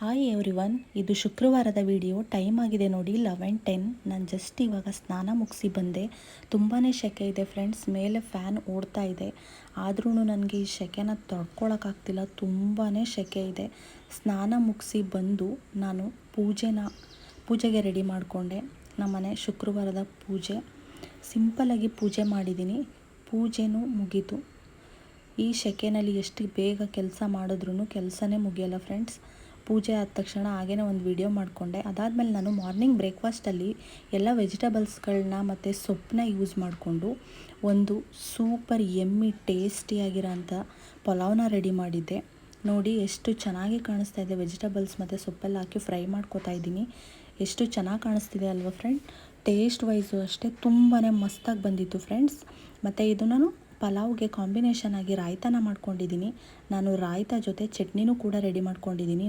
Hi everyone, ಇದು ಶುಕ್ರವಾರದ video. Time ಆಗಿದೆ ನೋಡಿ 11:10. ನಾನು ಜಸ್ಟ್ ಇವಾಗ ಸ್ನಾನ ಮುಗಿಸಿ ಬಂದೆ. ತುಂಬಾ ಸೆಕೆ ಇದೆ ಫ್ರೆಂಡ್ಸ್. ಮೇಲೆ ಫ್ಯಾನ್ ಓಡ್ತಾ ಇದೆ, ಆದ್ರೂ ನನಗೆ ಈ ಸೆಕೆನ ತಡ್ಕೊಳಕ್ಕಾಗ್ತಿಲ್ಲ. ತುಂಬಾ ಸೆಕೆ ಇದೆ. ಸ್ನಾನ ಮುಗಿಸಿ ಬಂದು ನಾನು ಪೂಜೆಗೆ ರೆಡಿ ಮಾಡಿಕೊಂಡೆ. ನಮ್ಮನೆ ಶುಕ್ರವಾರದ ಪೂಜೆ ಸಿಂಪಲ್ಲಾಗಿ ಪೂಜೆ ಮಾಡಿದ್ದೀನಿ. ಪೂಜೆನೂ ಮುಗೀತು. ಈ ಸೆಕೆನಲ್ಲಿ ಎಷ್ಟು ಬೇಗ ಕೆಲಸ ಮಾಡಿದ್ರೂ ಕೆಲಸನೇ ಮುಗಿಯಲ್ಲ ಫ್ರೆಂಡ್ಸ್. ಪೂಜೆ ಆದ ತಕ್ಷಣ ಹಾಗೇ ಒಂದು ವಿಡಿಯೋ ಮಾಡಿಕೊಂಡೆ. ಅದಾದಮೇಲೆ ನಾನು ಮಾರ್ನಿಂಗ್ ಬ್ರೇಕ್ಫಾಸ್ಟಲ್ಲಿ ಎಲ್ಲ ವೆಜಿಟಬಲ್ಸ್ಗಳನ್ನ ಮತ್ತು ಸೊಪ್ಪನ್ನ ಯೂಸ್ ಮಾಡಿಕೊಂಡು ಒಂದು ಸೂಪರ್ ಎಮ್ಮಿ ಟೇಸ್ಟಿಯಾಗಿರೋಂಥ ಪಲಾವ್ನ ರೆಡಿ ಮಾಡಿದ್ದೆ. ನೋಡಿ ಎಷ್ಟು ಚೆನ್ನಾಗಿ ಕಾಣಿಸ್ತಾ ಇದೆ. ವೆಜಿಟಬಲ್ಸ್ ಮತ್ತು ಸೊಪ್ಪೆಲ್ಲ ಹಾಕಿ ಫ್ರೈ ಮಾಡ್ಕೋತಾ ಇದ್ದೀನಿ. ಎಷ್ಟು ಚೆನ್ನಾಗಿ ಕಾಣಿಸ್ತಿದೆ ಅಲ್ವಾ ಫ್ರೆಂಡ್. ಟೇಸ್ಟ್ ವೈಸು ಅಷ್ಟೇ ತುಂಬಾ ಮಸ್ತಾಗಿ ಬಂದಿತ್ತು ಫ್ರೆಂಡ್ಸ್. ಮತ್ತು ಇದು ನಾನು ಪಲಾವ್ಗೆ ಕಾಂಬಿನೇಷನ್ ಆಗಿ ರಾಯ್ತಾನ ಮಾಡ್ಕೊಂಡಿದ್ದೀನಿ. ನಾನು ರಾಯ್ತಾ ಜೊತೆ ಚಟ್ನಿನೂ ಕೂಡ ರೆಡಿ ಮಾಡ್ಕೊಂಡಿದ್ದೀನಿ.